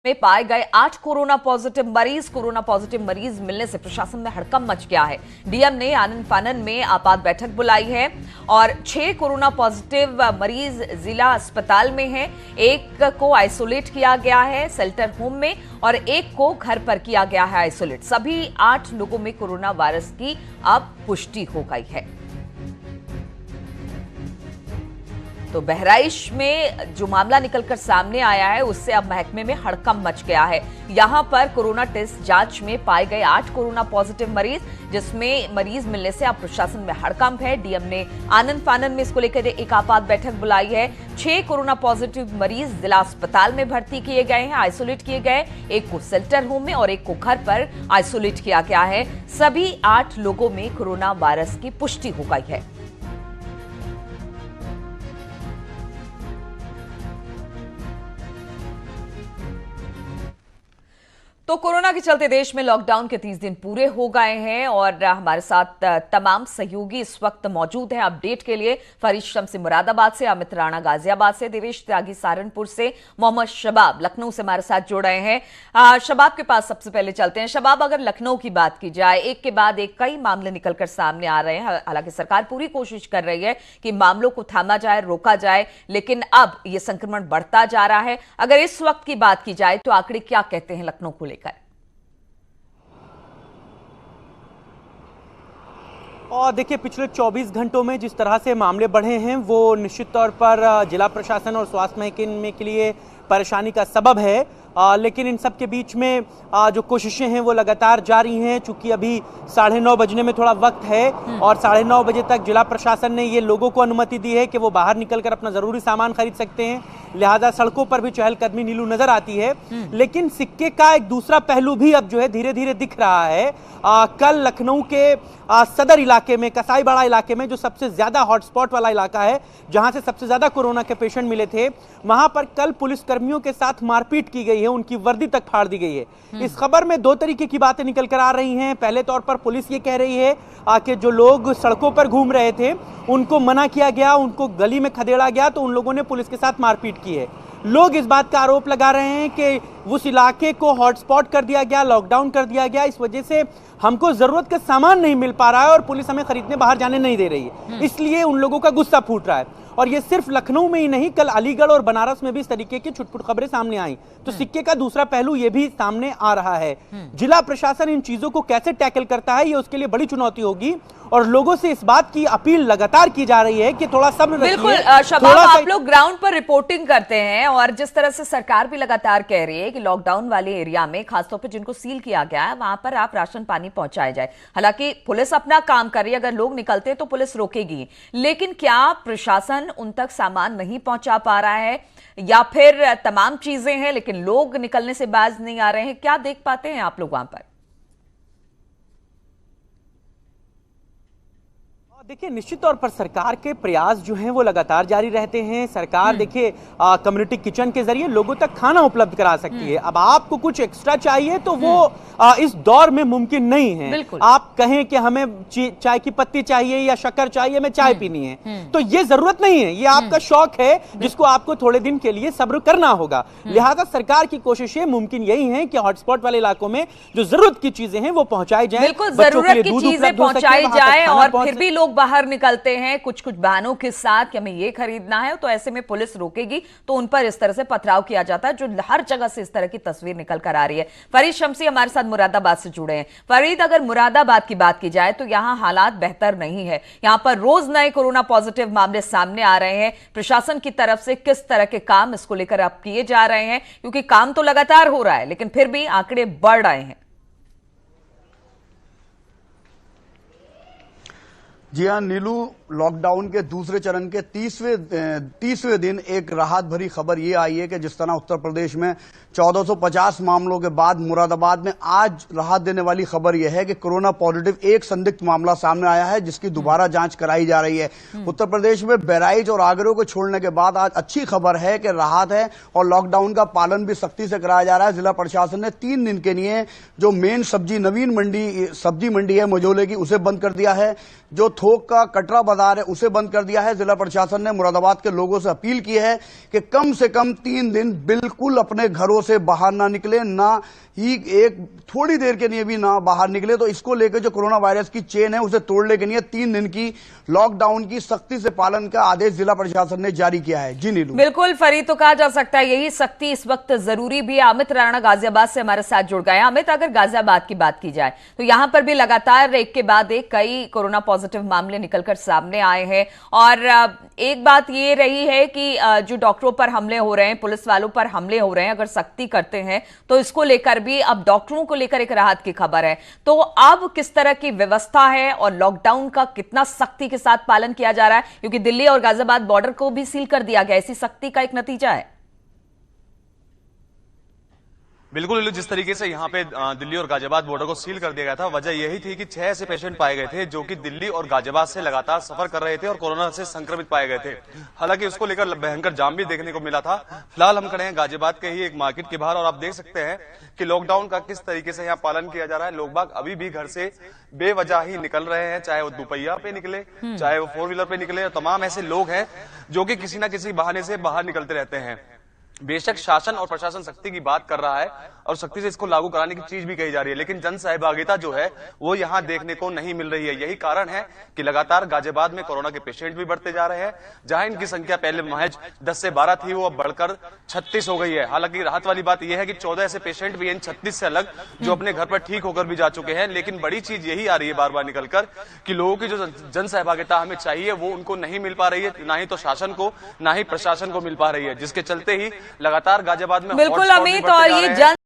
में पाए गए 8 कोरोना पॉजिटिव मरीज मिलने से प्रशासन में हड़कंप मच गया है। डीएम ने आनन फानन में आपात बैठक बुलाई है और 6 कोरोना पॉजिटिव मरीज जिला अस्पताल में हैं। एक को आइसोलेट किया गया है शेल्टर होम में और एक को घर पर किया गया है आइसोलेट। सभी 8 लोगों में कोरोना वायरस की अब पुष्टि हो गई है। तो बहराइच में जो मामला निकलकर सामने आया है उससे अब महकमे में हड़कंप मच गया है। यहां पर कोरोना टेस्ट जांच में पाए गए 8 कोरोना पॉजिटिव मरीज, जिसमें मरीज मिलने से अब प्रशासन में हड़कंप है। डीएम ने आनन फानन में इसको लेकर एक आपात बैठक बुलाई है। 6 कोरोना पॉजिटिव मरीज जिला अस्पताल में भर्ती किए गए हैं, आइसोलेट किए गए। एक को शेल्टर होम में और एक को घर पर आइसोलेट किया गया है। सभी 8 लोगों में कोरोना वायरस की पुष्टि हो गई है। तो कोरोना के चलते देश में लॉकडाउन के 30 दिन पूरे हो गए हैं और हमारे साथ तमाम सहयोगी इस वक्त मौजूद हैं अपडेट के लिए। फरीद शम्सी मुरादाबाद से, अमित राणा गाजियाबाद से, देवेश त्यागी सहारनपुर से, मोहम्मद शबाब लखनऊ से हमारे साथ जुड़ रहे हैं। शबाब के पास सबसे पहले चलते हैं। शबाब, अगर लखनऊ की बात की जाए, एक के बाद एक कई मामले निकलकर सामने आ रहे हैं। हालांकि सरकार पूरी कोशिश कर रही है कि मामलों को थामा जाए, रोका जाए, लेकिन अब यह संक्रमण बढ़ता जा रहा है। अगर इस वक्त की बात की जाए तो आंकड़े क्या कहते हैं लखनऊ को लेकर? और देखिए, पिछले 24 घंटों में जिस तरह से मामले बढ़े हैं वो निश्चित तौर पर जिला प्रशासन और स्वास्थ्य महकमे के लिए परेशानी का सबब है। लेकिन इन सब के बीच में जो कोशिशें हैं वो लगातार जारी हैं। चूंकि अभी 9:30 बजने में थोड़ा वक्त है और 9:30 बजे तक जिला प्रशासन ने ये लोगों को अनुमति दी है कि वो बाहर निकलकर अपना जरूरी सामान खरीद सकते हैं। लिहाजा सड़कों पर भी चहलकदमी नीलू नजर आती है। लेकिन सिक्के का एक दूसरा पहलू भी अब जो है धीरे धीरे दिख रहा है। कल लखनऊ के सदर इलाके में, कसाईबाड़ा इलाके में, जो सबसे ज्यादा हॉटस्पॉट वाला इलाका है, जहां से सबसे ज्यादा कोरोना के पेशेंट मिले थे, वहां पर कल पुलिस कर्मियों के साथ मारपीट की गई है, उनकी वर्दी तक फाड़ दी गई है। इस खबर में 2 तरीके की बातें निकल कर आ रही हैं। पहले तौर पर पुलिस ये कह रही है कि जो लोग सड़कों पर घूम रहे थे उनको मना किया गया, उनको गली में खदेड़ा गया, तो उन लोगों ने पुलिस के साथ मारपीट की है। लोग इस बात का आरोप लगा रहे हैं कि उस इलाके को हॉटस्पॉट कर दिया गया, लॉकडाउन कर दिया गया, इस वजह से हमको जरूरत का सामान नहीं मिल पा रहा है और पुलिस हमें खरीदने बाहर जाने नहीं दे रही है। इसलिए उन लोगों का गुस्सा फूट रहा है। और ये सिर्फ लखनऊ में ही नहीं, कल अलीगढ़ और बनारस में भी इस तरीके की छुटपुट खबरें सामने आई। तो सिक्के का दूसरा पहलू ये भी सामने आ रहा है। जिला प्रशासन इन चीजों को कैसे टैकल करता है, ये उसके लिए बड़ी चुनौती होगी और लोगों से इस बात की अपील लगातार की जा रही है कि थोड़ा सब्र रखिए। बिल्कुल शबाब, आप लोग ग्राउंड पर रिपोर्टिंग करते हैं और जिस तरह से सरकार भी लगातार कह रही है कि लॉकडाउन वाले एरिया में, खासतौर पर जिनको सील किया गया है, वहां पर आप राशन पानी पहुंचाया जाए। हालांकि पुलिस अपना काम कर रही है, अगर लोग निकलते हैं तो पुलिस रोकेगी, लेकिन क्या प्रशासन उन तक सामान नहीं पहुंचा पा रहा है या फिर तमाम चीजें हैं लेकिन लोग निकलने से बाज नहीं आ रहे हैं? क्या देख पाते हैं आप लोग वहां पर? देखिए, निश्चित तौर पर सरकार के प्रयास जो हैं वो लगातार जारी रहते हैं। सरकार देखिए कम्युनिटी किचन के जरिए लोगों तक खाना उपलब्ध करा सकती है। अब आपको कुछ एक्स्ट्रा चाहिए तो वो इस दौर में मुमकिन नहीं है। आप कहें कि हमें चाय की पत्ती चाहिए या शक्कर चाहिए, हमें चाय पीनी है, तो ये जरूरत नहीं है। ये आपका शौक है जिसको आपको थोड़े दिन के लिए सब्र करना होगा। लिहाजा सरकार की कोशिशें मुमकिन यही है कि हॉटस्पॉट वाले इलाकों में जो जरूरत की चीजें हैं वो पहुंचाई जाए, बिल्कुल जरूरत की चीजें पहुंचाई जाए। और फिर भी लोग बाहर निकलते हैं कुछ कुछ बहानों के साथ कि हमें ये खरीदना है, तो ऐसे में पुलिस रोकेगी तो उन पर इस तरह से पथराव किया जाता है, जो हर जगह से इस तरह की तस्वीर निकल कर आ रही है। फरीद शम्सी हमारे साथ मुरादाबाद से जुड़े हैं। फरीद, अगर मुरादाबाद की बात की जाए तो यहां हालात बेहतर नहीं है। यहां पर रोज नए कोरोना पॉजिटिव मामले सामने आ रहे हैं। प्रशासन की तरफ से किस तरह के काम इसको लेकर अब किए जा रहे हैं? क्योंकि काम तो लगातार हो रहा है लेकिन फिर भी आंकड़े बढ़ रहे हैं। जी हाँ नीलू, लॉकडाउन के दूसरे चरण के 30वें दिन एक राहत भरी खबर ये आई है कि जिस तरह उत्तर प्रदेश में 1450 मामलों के बाद मुरादाबाद में आज राहत देने वाली खबर यह है कि कोरोना पॉजिटिव एक संदिग्ध मामला सामने आया है जिसकी दोबारा जांच कराई जा रही है। उत्तर प्रदेश में बहराइच और आगरा को छोड़ने के बाद आज अच्छी खबर है कि राहत है और लॉकडाउन का पालन भी सख्ती से कराया जा रहा है। जिला प्रशासन ने 3 दिन के लिए जो मेन सब्जी नवीन मंडी सब्जी मंडी है मझोले की, उसे बंद कर दिया है। जो थोक का कटरा बाजार है उसे बंद कर दिया है। जिला प्रशासन ने मुरादाबाद के लोगों से अपील की है कि कम से कम 3 दिन बिल्कुल अपने घरों से बाहर ना निकले, ना ही एक थोड़ी देर के लिए भी ना बाहर निकले। तो इसको लेकर जो कोरोना वायरस की चेन है उसे तोड़ने के लिए 3 दिन की लॉकडाउन की सख्ती से पालन का आदेश जिला प्रशासन ने जारी किया है। जी नीलू। बिल्कुल फरीद, तो कहा जा सकता है यही सख्ती इस वक्त जरूरी भी है। अमित राणा गाजियाबाद से हमारे साथ जुड़ गए हैं। अमित, अगर गाजियाबाद की बात की जाए तो यहां पर भी लगातार एक के बाद एक कई कोरोना पॉजिटिव मामले निकलकर सामने आए हैं और एक बात ये रही है कि जो डॉक्टरों पर हमले हो रहे हैं, पुलिस वालों पर हमले हो रहे हैं, अगर सख्ती करते हैं तो इसको लेकर भी अब डॉक्टरों को लेकर एक राहत की खबर है। तो अब किस तरह की व्यवस्था है और लॉकडाउन का कितना सख्ती के साथ पालन किया जा रहा है, क्योंकि दिल्ली और गाजियाबाद बॉर्डर को भी सील कर दिया गया, ऐसी सख्ती का एक नतीजा है। बिल्कुल, जिस तरीके से यहाँ पे दिल्ली और गाजियाबाद बॉर्डर को सील कर दिया गया था, वजह यही थी कि 6 ऐसे पेशेंट पाए गए थे जो कि दिल्ली और गाजियाबाद से लगातार सफर कर रहे थे और कोरोना से संक्रमित पाए गए थे। हालांकि उसको लेकर भयंकर जाम भी देखने को मिला था। फिलहाल हम खड़े हैं गाजियाबाद के ही एक मार्केट के बाहर और आप देख सकते हैं कि लॉकडाउन का किस तरीके से यहाँ पालन किया जा रहा है। लोग बाग अभी भी घर से बेवजह ही निकल रहे हैं, चाहे वो दुपहिया पे निकले, चाहे वो 4 व्हीलर पे निकले। और तमाम ऐसे लोग हैं जो कि किसी न किसी बहाने से बाहर निकलते रहते हैं। बेशक शासन और प्रशासन सख्ती की बात कर रहा है और सख्ती से इसको लागू कराने की चीज भी कही जा रही है, लेकिन जन सहभागिता जो है वो यहाँ देखने को नहीं मिल रही है। यही कारण है कि लगातार गाजियाबाद में कोरोना के पेशेंट भी बढ़ते जा रहे हैं। जहां इनकी संख्या पहले महज 10 से 12 थी, वो अब बढ़कर 36 हो गई है। हालांकि राहत वाली बात यह है कि 14 ऐसे पेशेंट भी इन 36 से अलग जो अपने घर पर ठीक होकर भी जा चुके हैं। लेकिन बड़ी चीज यही आ रही है बार बार निकलकर कि लोगों की जो जन सहभागिता हमें चाहिए वो उनको नहीं मिल पा रही है, ना ही तो शासन को ना ही प्रशासन को मिल पा रही है, जिसके चलते ही लगातार गाजियाबाद में बिल्कुल अमित, और ये जन